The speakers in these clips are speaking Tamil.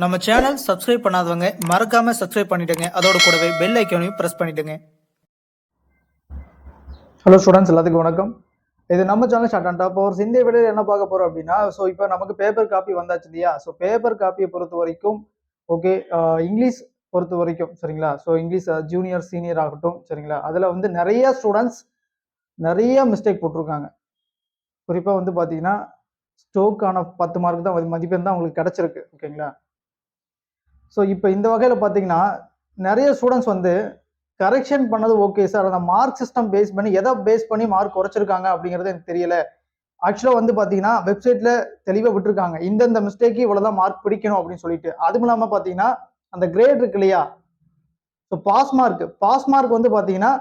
நம்ம சேனல் சப்ஸ்கிரைப் பண்ணாதவங்க மறக்காம சப்ஸ்கிரைப் பண்ணிடுங்க. அதோட கூடவே பெல் ஐக்கானையும் பிரஸ் பண்ணிடுங்க. ஹலோ ஸ்டூடெண்ட்ஸ், எல்லாத்துக்கும் வணக்கம். இது நம்ம சேனல் ஷார்ட் அண்ட் டாப். ஒரு இந்த வீடியோவில் என்ன பார்க்க போறோம் அப்படின்னா, ஸோ இப்போ நமக்கு பேப்பர் காப்பி வந்தாச்சு இல்லையா? ஸோ பேப்பர் காப்பியை பொறுத்த வரைக்கும் ஓகே, இங்கிலீஷ் பொறுத்த வரைக்கும் சரிங்களா? ஸோ இங்கிலீஷ் ஜூனியர் சீனியர் ஆகட்டும் சரிங்களா? அதில் வந்து நிறைய ஸ்டூடெண்ட்ஸ் நிறைய மிஸ்டேக் போட்டிருக்காங்க. குறிப்பாக வந்து பார்த்தீங்கன்னா ஸ்டோக்கான 10 மார்க் தான் மதிப்பெண் தான் உங்களுக்கு கிடைச்சிருக்கு. ஓகேங்களா? ஸோ இப்போ இந்த வகையில் பார்த்தீங்கன்னா நிறைய ஸ்டூடெண்ட்ஸ் வந்து கரெக்ஷன் பண்ணது ஓகே சார், அந்த மார்க் சிஸ்டம் பேஸ் பண்ணி எதை பேஸ் பண்ணி மார்க் குறைச்சிருக்காங்க அப்படிங்கிறது எனக்கு தெரியல. ஆக்சுவலாக வந்து பார்த்தீங்கன்னா வெப்சைட்ல தெளிவாக விட்டுருக்காங்க இந்தந்த மிஸ்டேக்கு இவ்வளோதான் மார்க் பிடிக்கணும் அப்படின்னு சொல்லிட்டு. அதுவும் இல்லாமல் பார்த்தீங்கன்னா அந்த கிரேட் இருக்கு இல்லையா? ஸோ பாஸ் மார்க் வந்து பார்த்தீங்கன்னா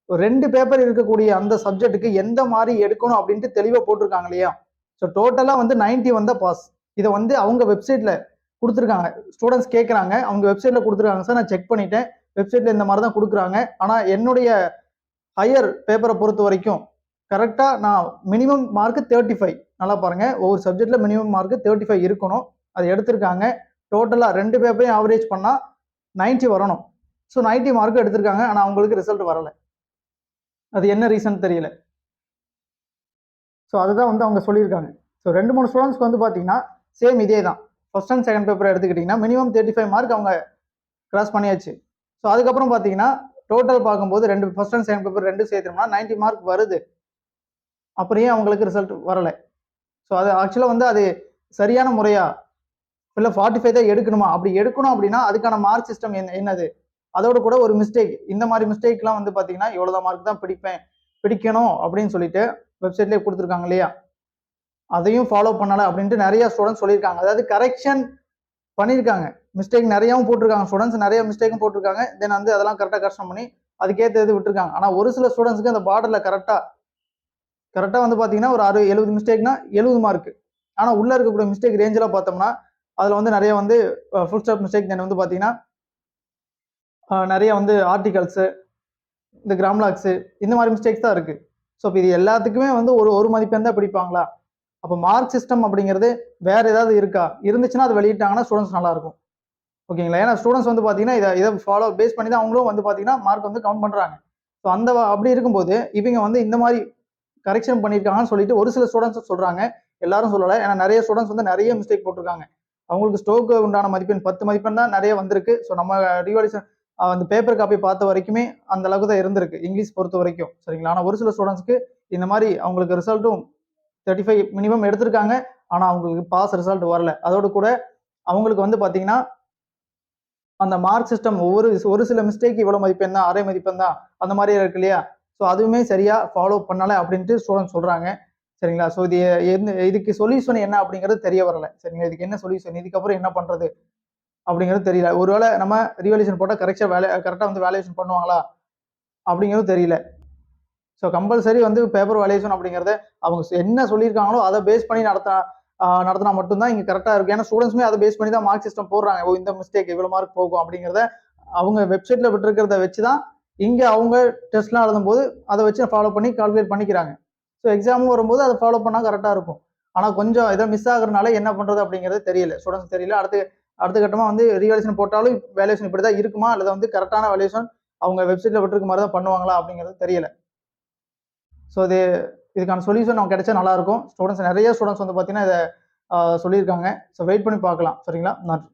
2 பேப்பர் இருக்கக்கூடிய அந்த சப்ஜெக்ட்டுக்கு எந்த மாதிரி எடுக்கணும் அப்படின்ட்டு தெளிவாக போட்டிருக்காங்க இல்லையா? ஸோ டோட்டலாக வந்து 90 வந்த பாஸ். இதை வந்து அவங்க வெப்சைட்ல கொடுத்துருக்காங்க. ஸ்டூடெண்ட்ஸ் கேட்குறாங்க, அவங்க வெப்சைட்ல கொடுத்துருக்காங்க சார், நான் செக் பண்ணிட்டேன், வெப்சைட்ல இந்த மாதிரி தான் கொடுக்குறாங்க. ஆனால் என்னுடைய ஹையர் பேப்பரை பொறுத்த வரைக்கும் கரெக்டாக நான் மினிமம் மார்க் 35. நல்லா பாருங்க, ஒவ்வொரு சப்ஜெக்ட்ல மினிமம் மார்க் 35 இருக்கணும். அது எடுத்திருக்காங்க. டோட்டலாக 2 பேப்பரையும் ஆவரேஜ் பண்ணால் 90 வரணும். ஸோ 90 மார்க் எடுத்திருக்காங்க. ஆனால் அவங்களுக்கு ரிசல்ட் வரலை. அது என்ன ரீசன் தெரியல. ஸோ அதுதான் வந்து அவங்க சொல்லியிருக்காங்க. ஸோ 2-3 ஸ்டூடெண்ட்ஸ்க்கு வந்து பார்த்தீங்கன்னா சேம் இதே தான். ஃபர்ஸ்ட் அண்ட் செகண்ட் பேப்பர் எடுத்துக்கிட்டிங்கன்னா மினிமம் 35 மார்க் அவங்க கிராஸ் பண்ணியாச்சு. ஸோ அதுக்கப்புறம் பார்த்தீங்கன்னா டோட்டல் பார்க்கும்போது ஃபர்ஸ்ட் அண்ட் செகண்ட் பேப்பர் 2 சேர்த்தோம்னா 90 மார்க் வருது. அப்புறம் ஏன் அவங்களுக்கு ரிசல்ட் வரலை? ஸோ அது ஆக்சுவலாக வந்து அது சரியான முறையா இல்லை 45 தான் எடுக்கணுமா? அப்படி எடுக்கணும் அப்படின்னா அதுக்கான மார்க் சிஸ்டம் என்னது? அதோட கூட ஒரு மிஸ்டேக், இந்த மாதிரி மிஸ்டேக்லாம் வந்து பார்த்தீங்கன்னா இவ்வளோதான் மார்க் தான் பிடிக்கணும் அப்படின்னு சொல்லிட்டு வெப்சைட்லேயே கொடுத்துருக்காங்க இல்லையா? அதையும் ஃபாலோ பண்ணலை அப்படின்ட்டு நிறைய ஸ்டூடெண்ட்ஸ் சொல்லியிருக்காங்க. அதாவது கரெக்ஷன் பண்ணியிருக்காங்க, மிஸ்டேக் நிறையாவும் போட்டிருக்காங்க. ஸ்டூடெண்ட்ஸ் நிறைய மிஸ்டேக்கும் போட்டிருக்காங்க. தென் வந்து அதெல்லாம் கரெக்டாக கரெக்ஷன் பண்ணி அதுக்கேற்ற இது விட்டுருக்காங்க. ஆனால் ஒரு சில ஸ்டூடெண்ட்ஸ்க்கு அந்த பார்டரில் கரெக்டாக வந்து பார்த்தீங்கன்னா ஒரு 70 மிஸ்டேக்னா 70 மார்க். ஆனால் உள்ள இருக்கக்கூடிய மிஸ்டேக் ரேஞ்சில் பார்த்தோம்னா அதில் வந்து நிறைய வந்து ஃபுல் ஸ்டாப் மிஸ்டேக், தென் வந்து பார்த்தீங்கன்னா நிறைய வந்து ஆர்டிகல்ஸு, இந்த கிராம்லாக்ஸு, இந்த மாதிரி மிஸ்டேக்ஸ் தான் இருக்குது. ஸோ இப்போ இது எல்லாத்துக்குமே வந்து ஒரு மதிப்பெண் தான் பிடிப்பாங்களா? அப்போ மார்க் சிஸ்டம் அப்படிங்கிறது வேற ஏதாவது இருக்கா? இருந்துச்சுன்னா அது வெளியிட்டாங்கன்னா ஸ்டூடெண்ட்ஸ் நல்லா இருக்கும். ஓகேங்களா? ஏன்னா ஸ்டூடெண்ட்ஸ் வந்து பார்த்தீங்கன்னா இதை ஃபாலோ பேஸ் பண்ணி தான் அவங்களும் வந்து பார்த்தீங்கன்னா மார்க் வந்து கவுண்ட் பண்ணுறாங்க. ஸோ அப்படி இருக்கும்போது இவங்க வந்து இந்த மாதிரி கரெக்ஷன் பண்ணியிருக்காங்கன்னு சொல்லிட்டு ஒரு சில ஸ்டூடெண்ட்ஸ் சொல்றாங்க, எல்லாரும் சொல்லலை. ஏன்னா நிறைய ஸ்டூடெண்ட்ஸ் வந்து நிறைய மிஸ்டேக் போட்டிருக்காங்க. அவங்களுக்கு ஸ்டோக்கு உண்டான மதிப்பெண் 10 மதிப்பெண் தான் நிறைய வந்திருக்கு. ஸோ நம்ம ரிவால்யூஷன் அந்த பேப்பர் காப்பி பார்த்த வரைக்குமே அந்த அளவுக்கு தான் இருந்திருக்கு இங்கிலீஷ் பொறுத்த வரைக்கும் சரிங்களா? ஆனால் ஒரு சில ஸ்டூடெண்ட்ஸ்க்கு இந்த மாதிரி அவங்களுக்கு ரிசல்ட்டும் 35 மினிமம் எடுத்திருக்காங்க. ஆனால் அவங்களுக்கு பாஸ் ரிசல்ட் வரல. அதோடு கூட அவங்களுக்கு வந்து பார்த்தீங்கன்னா அந்த மார்க் சிஸ்டம் ஒரு சில மிஸ்டேக் இவ்வளோ மதிப்பெண் தான், அரை மதிப்பெண் தான், அந்த மாதிரி இருக்கு இல்லையா? ஸோ அதுவுமே சரியா ஃபாலோ பண்ணலை அப்படின்ட்டு ஸ்டூடெண்ட் சொல்றாங்க சரிங்களா? ஸோ இதுக்கு சொல்யூஷன் என்ன அப்படிங்கிறது தெரிய வரல சரிங்களா? இதுக்கு என்ன சொல்யூஷன், இதுக்கப்புறம் என்ன பண்றது அப்படிங்கிறது தெரியல. ஒருவேளை நம்ம ரிவல்யூஷன் போட்டால் கரெக்டாக வந்து வேல்யூஷன் பண்ணுவாங்களா அப்படிங்கிறது தெரியல. ஸோ கம்பல்சரி வந்து பேப்பர் வேல்யூஷன் அப்படிங்கிறத அவங்க என்ன சொல்லியிருக்காங்களோ அதை பேஸ் பண்ணி நடத்தினா மட்டும்தான் இங்கே கரெக்டாக இருக்கும். ஏன்னா ஸ்டூடெண்ட்ஸுமே அதை பேஸ் பண்ணி தான் மார்க் சிஸ்டம் போடுறாங்க. இந்த மிஸ்டேக் இவ்வளோ மார்க் போகும் அப்படிங்கிறத அவங்க வெப்சைட்ல விட்டுருக்கிறத வச்சு தான் இங்கே அவங்க டெஸ்ட்லாம் எழுதும்போது அதை வச்சு ஃபாலோ பண்ணி கால்குலேட் பண்ணிக்கிறாங்க. ஸோ எக்ஸாமும் வரும்போது அதை ஃபாலோ பண்ணால் கரெக்டாக இருக்கும். ஆனால் கொஞ்சம் இதை மிஸ் ஆகுறதுனால என்ன பண்ணுறது அப்படிங்கிறது தெரியல, ஸ்டூடெண்ட்ஸ் தெரியல. அடுத்த கட்டமாக வந்து ரீவேல்யூஷன் போட்டாலும் வேல்யூஷன் இப்படி தான் இருக்குமா, அல்லது வந்து கரெக்டான வேல்யூஷன் அவங்க வெப்சைட்ல விட்டுருக்க மாதிரி தான் பண்ணுவாங்களா அப்படிங்கிறது தெரியல. ஸோ இதுக்கான சொல்யூஷன் நமக்கு கிடைச்சா நல்லா இருக்கும். நிறைய ஸ்டூடெண்ட்ஸ் வந்து பார்த்தீங்கன்னா இதை சொல்லியிருக்காங்க. ஸோ வெயிட் பண்ணி பார்க்கலாம் சரிங்களா? நன்றி.